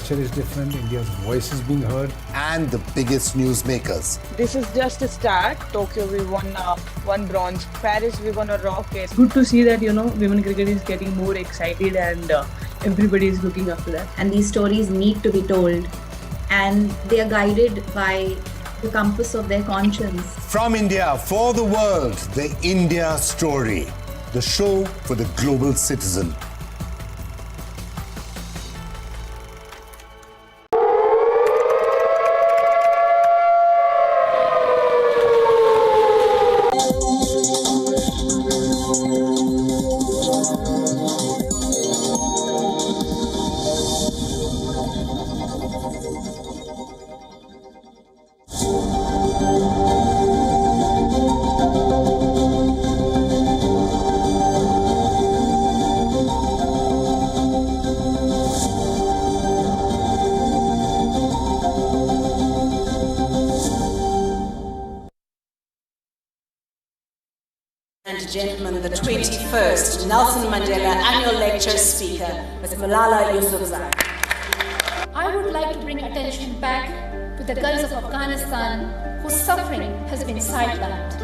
culture is different, India's voice is being heard. And the biggest newsmakers. This is just a start. Tokyo, we won one bronze. Paris, we won a rocket. Good to see that, women cricket is getting more excited and everybody is looking after that. And these stories need to be told. And they are guided by the compass of their conscience. From India, for the world, the India Story. The show for the global citizen. Gentlemen, the 21st Nelson Mandela Annual Lecture Speaker, Ms. Malala Yousafzai. I would like to bring attention back to the girls of Afghanistan whose suffering has been sidelined.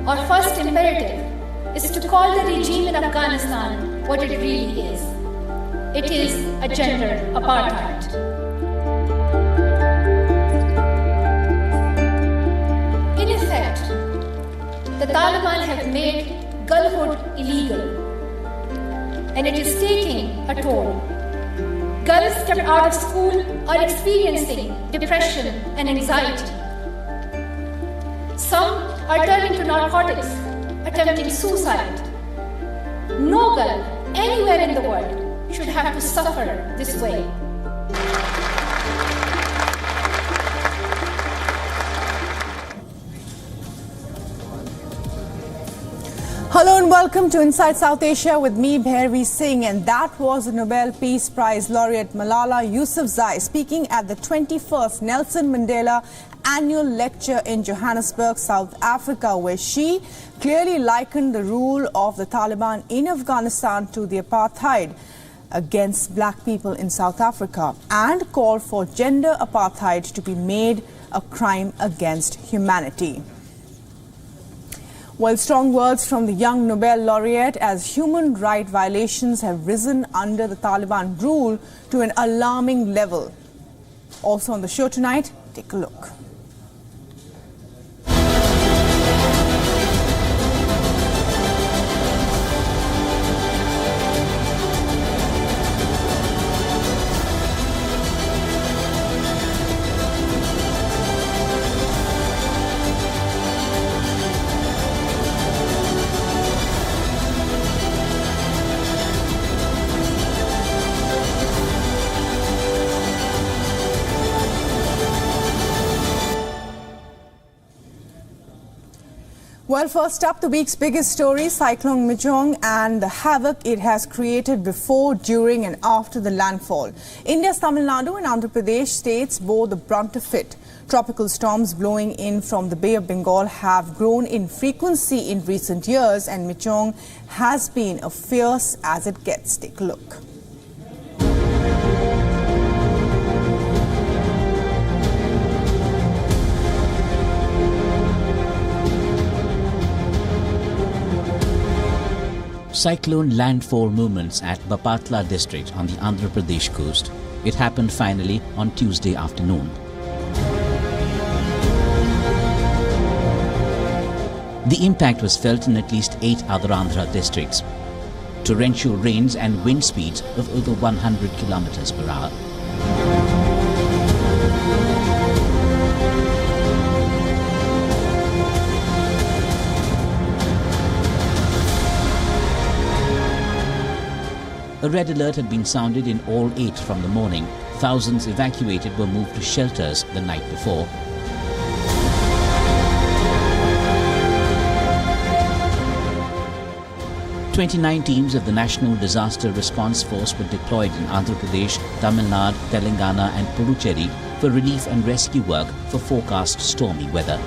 Our first imperative is to call the regime in Afghanistan what it really is. It is a gender apartheid. In effect, the Taliban have made girlhood illegal, and it is taking a toll. Girls kept out of school are experiencing depression and anxiety. Some are turning to narcotics, attempting suicide. No girl anywhere in the world should have to suffer this way. Hello and welcome to Inside South Asia with me, Bhairavi Singh, and that was the Nobel Peace Prize laureate Malala Yousafzai speaking at the 21st Nelson Mandela Annual Lecture in Johannesburg, South Africa, where she clearly likened the rule of the Taliban in Afghanistan to the apartheid against black people in South Africa and called for gender apartheid to be made a crime against humanity. Well, strong words from the young Nobel laureate as human rights violations have risen under the Taliban rule to an alarming level. Also on the show tonight, take a look. Well, first up, the week's biggest story, Cyclone Mijong and the havoc it has created before, during and after the landfall. India's Tamil Nadu and Andhra Pradesh states bore the brunt of it. Tropical storms blowing in from the Bay of Bengal have grown in frequency in recent years, and Mijong has been as fierce as it gets. Take a look. Cyclone landfall movements at Bapatla district on the Andhra Pradesh coast. It happened finally on Tuesday afternoon. The impact was felt in at least 8 other Andhra districts. Torrential rains and wind speeds of over 100 kilometers per hour. A red alert had been sounded in all 8 from the morning. Thousands evacuated were moved to shelters the night before. "29 teams of the National Disaster Response Force were deployed in Andhra Pradesh, Tamil Nadu, Telangana and Puducherry for relief and rescue work for forecast stormy weather.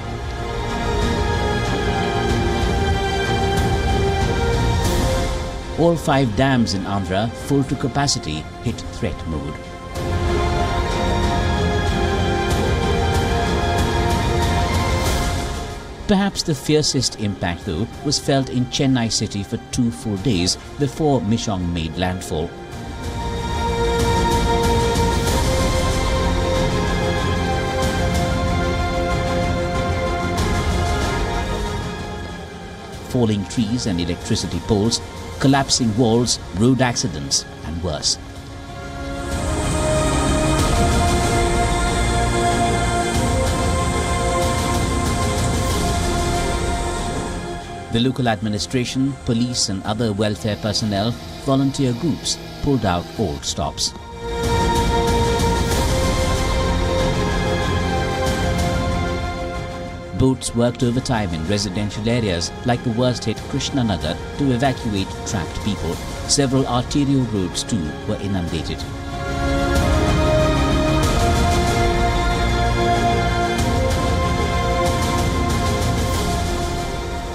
All 5 dams in Andhra, full to capacity, hit threat mode. Perhaps the fiercest impact, though, was felt in Chennai city for 2 full days before Mishong made landfall. Falling trees and electricity poles, collapsing walls, road accidents, and worse. The local administration, police and other welfare personnel, volunteer groups pulled out old stops. Boats worked overtime in residential areas like the worst-hit Krishnanagar to evacuate trapped people. Several arterial roads too were inundated.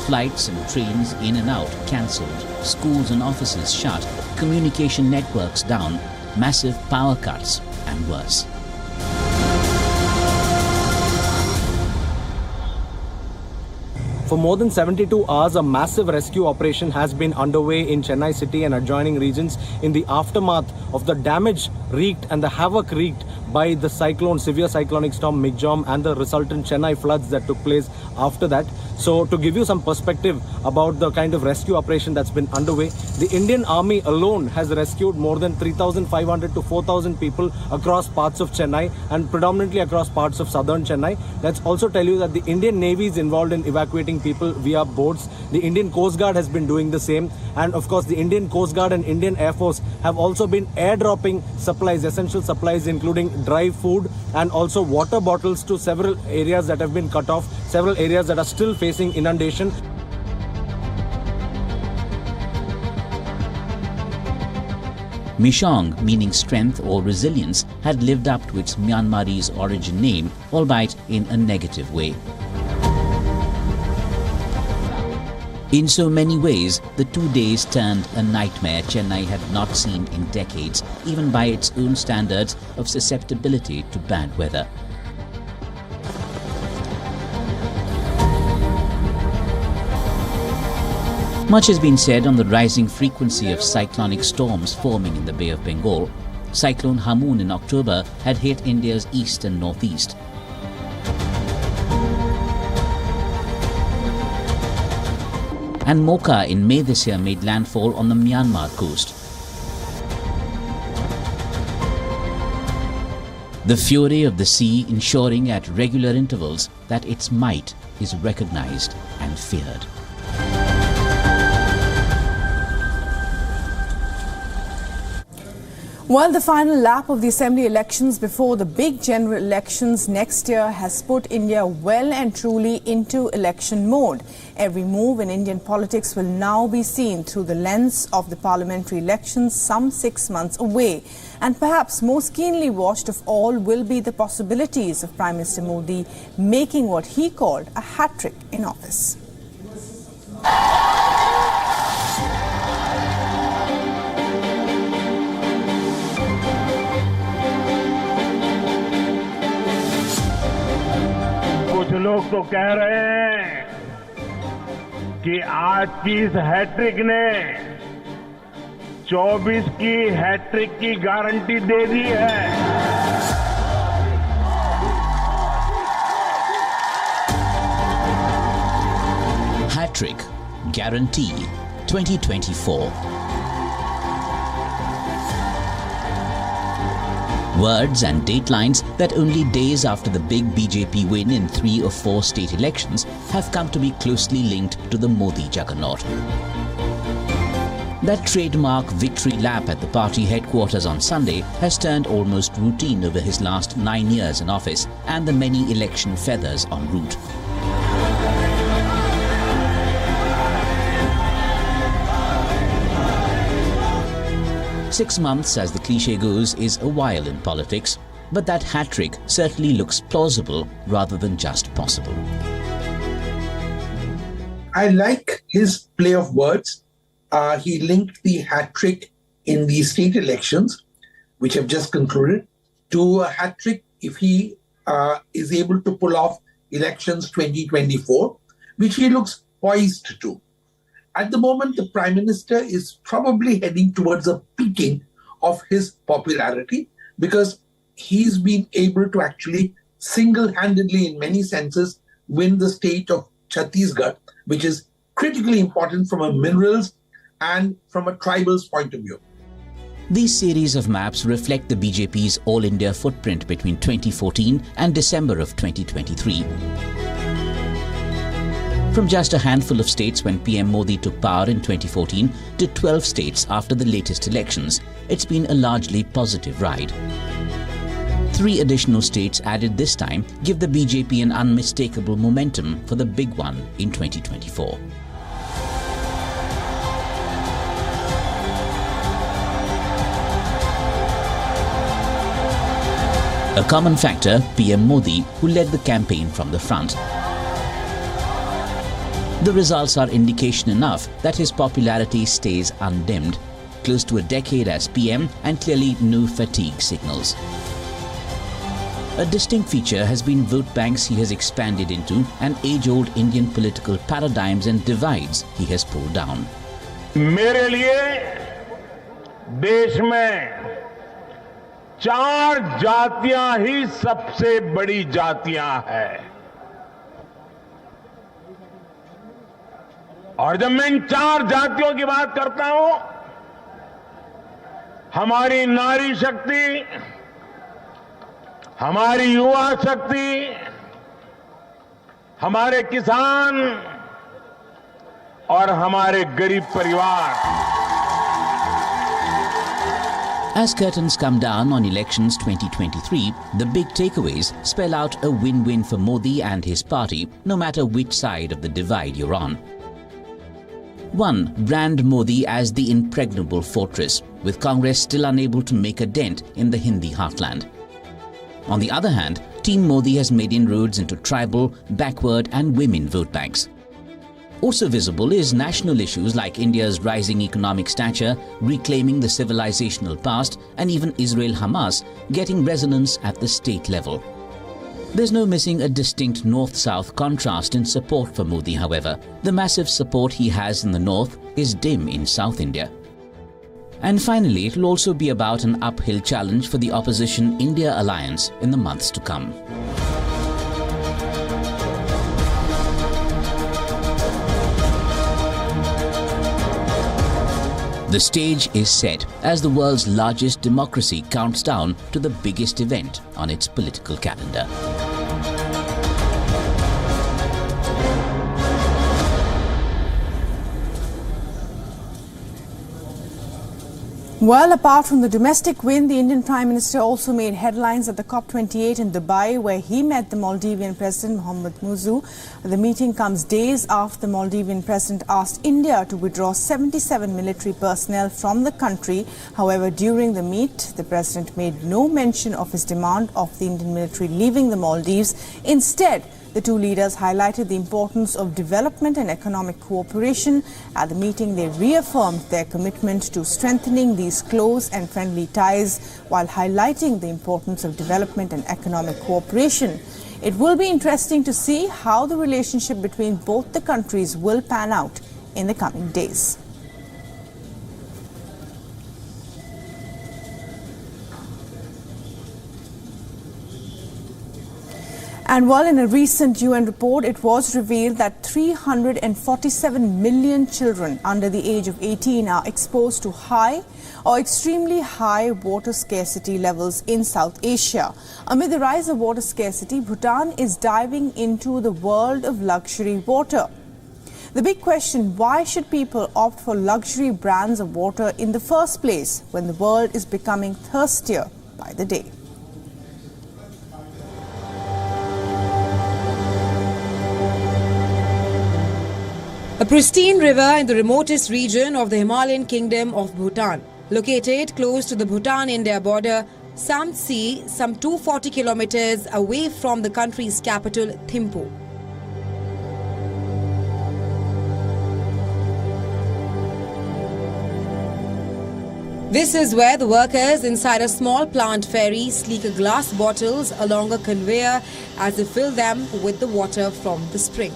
Flights and trains in and out cancelled, schools and offices shut, communication networks down, massive power cuts and worse. For more than 72 hours, a massive rescue operation has been underway in Chennai city and adjoining regions in the aftermath of the damage wreaked and the havoc wreaked by the severe cyclonic storm Migjom and the resultant Chennai floods that took place after that. So to give you some perspective about the kind of rescue operation that's been underway, the Indian Army alone has rescued more than 3,500 to 4,000 people across parts of Chennai and predominantly across parts of southern Chennai. Let's also tell you that the Indian Navy is involved in evacuating people via boats. The Indian Coast Guard has been doing the same. And of course, the Indian Coast Guard and Indian Air Force have also been airdropping supplies, essential supplies, including dry food and also water bottles to several areas that have been cut off, several areas that are still facing inundation. Mishong, meaning strength or resilience, had lived up to its Myanmarese origin name, albeit in a negative way. In so many ways, the 2 days turned a nightmare Chennai had not seen in decades, even by its own standards of susceptibility to bad weather. Much has been said on the rising frequency of cyclonic storms forming in the Bay of Bengal. Cyclone Hamoon in October had hit India's east and northeast. And Mocha in May this year made landfall on the Myanmar coast. The fury of the sea ensuring at regular intervals that its might is recognized and feared. Well, the final lap of the assembly elections before the big general elections next year has put India well and truly into election mode. Every move in Indian politics will now be seen through the lens of the parliamentary elections some 6 months away. And perhaps most keenly watched of all will be the possibilities of Prime Minister Modi making what he called a hat-trick in office. कुछ लोग तो कह रहे हैं कि आज की इस हैट्रिक ने 24 की हैट्रिक की गारंटी दे दी है। Hat-trick guarantee 2024. Words and datelines that only days after the big BJP win in 3 or 4 state elections have come to be closely linked to the Modi juggernaut. That trademark victory lap at the party headquarters on Sunday has turned almost routine over his last 9 years in office and the many election feathers en route. Six months, as the cliche goes, is a while in politics, but that hat-trick certainly looks plausible rather than just possible. I like his play of words. He linked the hat-trick in the state elections, which have just concluded, to a hat-trick if he is able to pull off elections 2024. which he looks poised to. At the moment, the Prime Minister is probably heading towards a peaking of his popularity because he's been able to actually single-handedly, in many senses, win the state of Chhattisgarh, which is critically important from a minerals and from a tribal's point of view. These series of maps reflect the BJP's All India footprint between 2014 and December of 2023. From just a handful of states when PM Modi took power in 2014 to 12 states after the latest elections, it's been a largely positive ride. 3 additional states added this time give the BJP an unmistakable momentum for the big one in 2024. A common factor, PM Modi, who led the campaign from the front. The results are indication enough that his popularity stays undimmed, close to a decade as PM and clearly no fatigue signals. A distinct feature has been vote banks he has expanded into and age-old Indian political paradigms and divides he has pulled down. मेरे लिए देश में 4 जातियां ही सबसे बड़ी जातियां हैं। और जब मैं इन 4 जातियों की बात करता हूं, हमारी नारी शक्ति, हमारी युवा शक्ति, हमारे किसान और हमारे गरीब परिवार। As curtains come down on elections 2023, the big takeaways spell out a win-win for Modi and his party, no matter which side of the divide you're on. 1. Brand Modi as the impregnable fortress, with Congress still unable to make a dent in the Hindi heartland. On the other hand, Team Modi has made inroads into tribal, backward and women vote banks. Also visible is national issues like India's rising economic stature, reclaiming the civilizational past, and even Israel-Hamas getting resonance at the state level. There's no missing a distinct north-south contrast in support for Modi, however. The massive support he has in the north is dim in South India. And finally, it will also be about an uphill challenge for the opposition India alliance in the months to come. The stage is set as the world's largest democracy counts down to the biggest event on its political calendar. Well, apart from the domestic win, the Indian Prime Minister also made headlines at the COP28 in Dubai, where he met the Maldivian President Mohamed Muizzu. The meeting comes days after the Maldivian President asked India to withdraw 77 military personnel from the country. However, during the meet, the President made no mention of his demand of the Indian military leaving the Maldives. Instead, the two leaders highlighted the importance of development and economic cooperation. At the meeting, they reaffirmed their commitment to strengthening these close and friendly ties while highlighting the importance of development and economic cooperation. It will be interesting to see how the relationship between both the countries will pan out in the coming days. And while in a recent UN report, it was revealed that 347 million children under the age of 18 are exposed to high or extremely high water scarcity levels in South Asia. Amid the rise of water scarcity, Bhutan is diving into the world of luxury water. The big question, why should people opt for luxury brands of water in the first place when the world is becoming thirstier by the day? A pristine river in the remotest region of the Himalayan kingdom of Bhutan. Located close to the Bhutan-India border, Samtsi, some 240 kilometers away from the country's capital, Thimphu. This is where the workers inside a small plant ferry sleek glass bottles along a conveyor as they fill them with the water from the spring.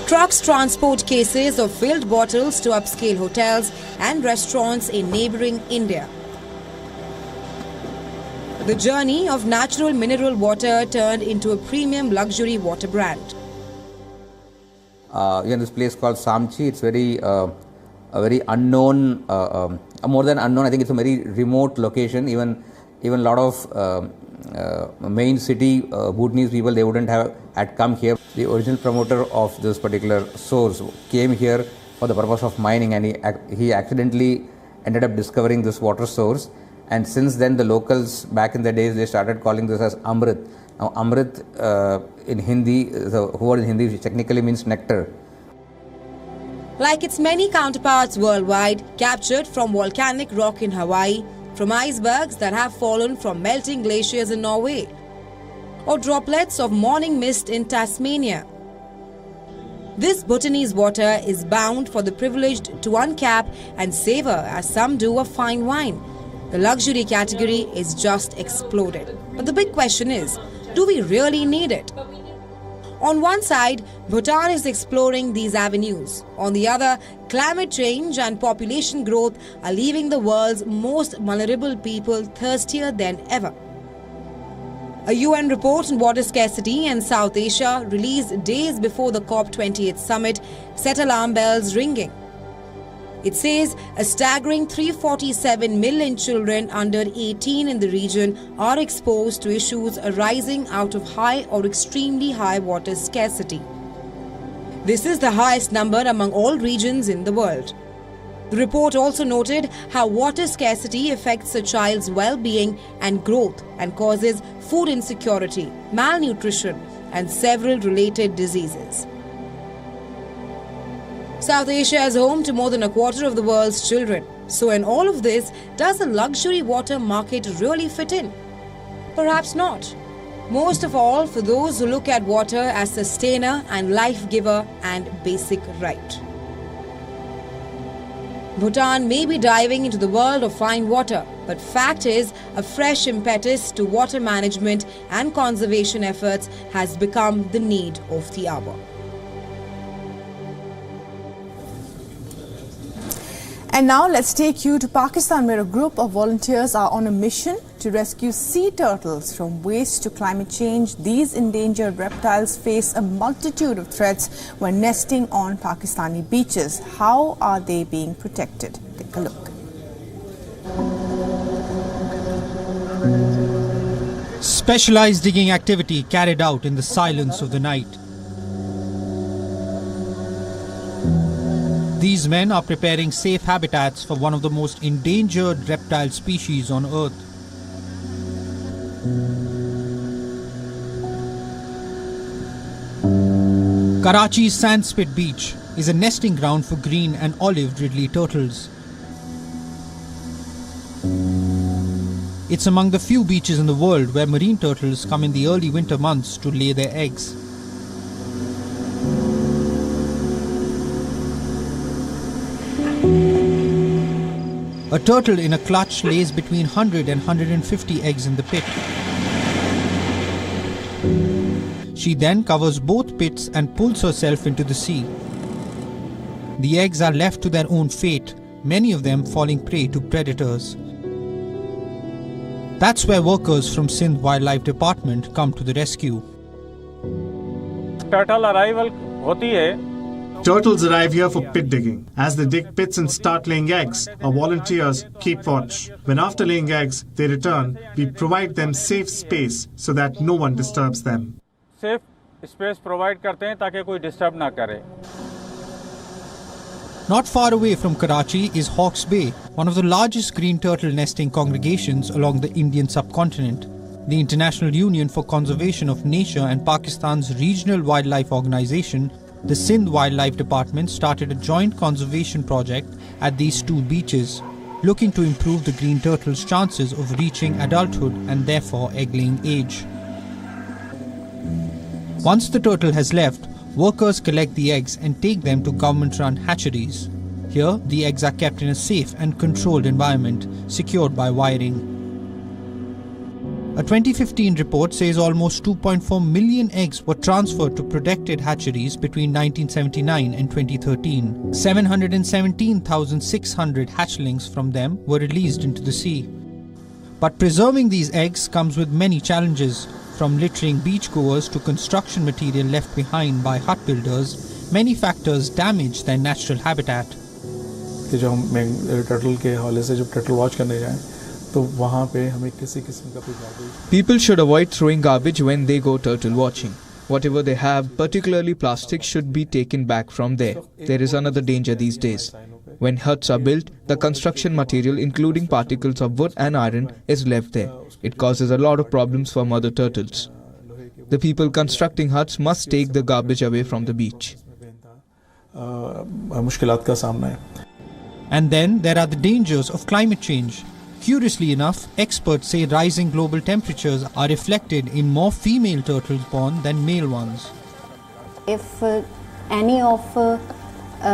Trucks transport cases of filled bottles to upscale hotels and restaurants in neighbouring India. The journey of natural mineral water turned into a premium luxury water brand. This place called Samchi, it's a very unknown, more than unknown, I think it's a very remote location. Even a lot of main city Bhutanese people, they wouldn't have had come here. The original promoter of this particular source came here for the purpose of mining, and he accidentally ended up discovering this water source. And since then, the locals back in the days, they started calling this as Amrit. Now, Amrit in Hindi, the word in Hindi which technically means nectar. Like its many counterparts worldwide, captured from volcanic rock in Hawaii, from icebergs that have fallen from melting glaciers in Norway, or droplets of morning mist in Tasmania. This Bhutanese water is bound for the privileged to uncap and savor, as some do, a fine wine. The luxury category is just exploded. But the big question is, do we really need it? On one side, Bhutan is exploring these avenues. On the other, climate change and population growth are leaving the world's most vulnerable people thirstier than ever. A UN report on water scarcity in South Asia, released days before the COP28 summit, set alarm bells ringing. It says a staggering 347 million children under 18 in the region are exposed to issues arising out of high or extremely high water scarcity. This is the highest number among all regions in the world. The report also noted how water scarcity affects a child's well-being and growth and causes food insecurity, malnutrition, and several related diseases. South Asia is home to more than a quarter of the world's children. So in all of this, does the luxury water market really fit in? Perhaps not. Most of all for those who look at water as sustainer and life giver and basic right. Bhutan may be diving into the world of fine water, but fact is, a fresh impetus to water management and conservation efforts has become the need of the hour. And now let's take you to Pakistan, where a group of volunteers are on a mission to rescue sea turtles from waste to climate change. These endangered reptiles face a multitude of threats when nesting on Pakistani beaches. How are they being protected? Take a look. Specialized digging activity carried out in the silence of the night. These men are preparing safe habitats for one of the most endangered reptile species on Earth. Karachi's Sandspit Beach is a nesting ground for green and olive ridley turtles. It's among the few beaches in the world where marine turtles come in the early winter months to lay their eggs. A turtle in a clutch lays between 100 and 150 eggs in the pit. She then covers both pits and pulls herself into the sea. The eggs are left to their own fate, many of them falling prey to predators. That's where workers from Sindh Wildlife Department come to the rescue. Turtle arrival hoti hai. Turtles arrive here for pit digging. As they dig pits and start laying eggs, our volunteers keep watch. When after laying eggs, they return, we provide them safe space so that no one disturbs them. Safe space provide karte hain taaki koi disturb na kare. Not far away from Karachi is Hawke's Bay, one of the largest green turtle nesting congregations along the Indian subcontinent. The International Union for Conservation of Nature and Pakistan's regional wildlife organization, the Sindh Wildlife Department, started a joint conservation project at these two beaches, looking to improve the green turtle's chances of reaching adulthood and therefore egg-laying age. Once the turtle has left, workers collect the eggs and take them to government-run hatcheries. Here, the eggs are kept in a safe and controlled environment, secured by wiring. A 2015 report says almost 2.4 million eggs were transferred to protected hatcheries between 1979 and 2013. 717,600 hatchlings from them were released into the sea. But preserving these eggs comes with many challenges. From littering beachgoers to construction material left behind by hut builders, many factors damage their natural habitat. कि जब हम turtle के हवाले से जब turtle watch करने जाएं तो वहाँ पे हमें किसी किस्म का garbage. People should avoid throwing garbage when they go turtle watching. Whatever they have, particularly plastic, should be taken back from there. There is another danger these days. When huts are built, the construction material, including particles of wood and iron, is left there. It causes a lot of problems for mother turtles. The people constructing huts must take the garbage away from the beach. मुश्किलात का सामना है. And then there are the dangers of climate change. Curiously enough, experts say rising global temperatures are reflected in more female turtles born than male ones. If any of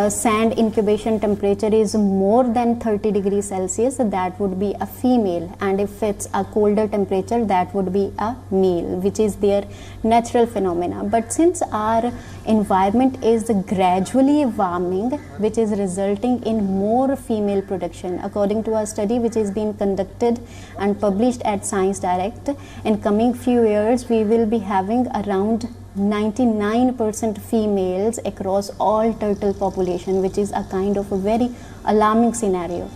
sand incubation temperature is more than 30 degrees Celsius, that would be a female, and if it's a colder temperature, that would be a male, which is their natural phenomena. But since our environment is gradually warming, which is resulting in more female production, according to a study which is being conducted and published at Science Direct, in coming few years we will be having around 99% females across all turtle population, which is a kind of a very alarming scenario.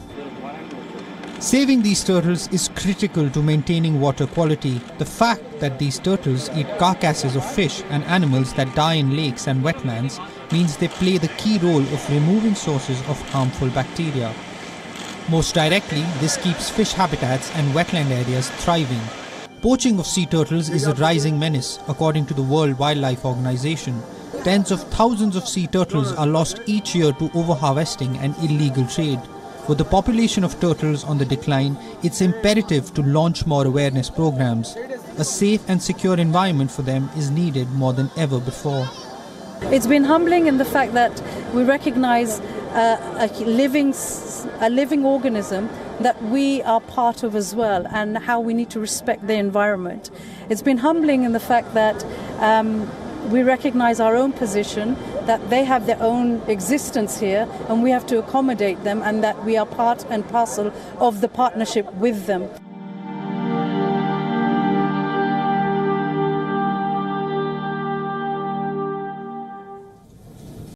Saving these turtles is critical to maintaining water quality. The fact that these turtles eat carcasses of fish and animals that die in lakes and wetlands means they play the key role of removing sources of harmful bacteria. Most directly, this keeps fish habitats and wetland areas thriving. Poaching of sea turtles is a rising menace, according to the World Wildlife Organization. Tens of thousands of sea turtles are lost each year to overharvesting and illegal trade. With the population of turtles on the decline, it's imperative to launch more awareness programs. A safe and secure environment for them is needed more than ever before. It's been humbling in the fact that we recognize a living organism that we are part of as well, and how we need to respect the environment. It's been humbling in the fact that we recognize our own position, that they have their own existence here and we have to accommodate them, and that we are part and parcel of the partnership with them.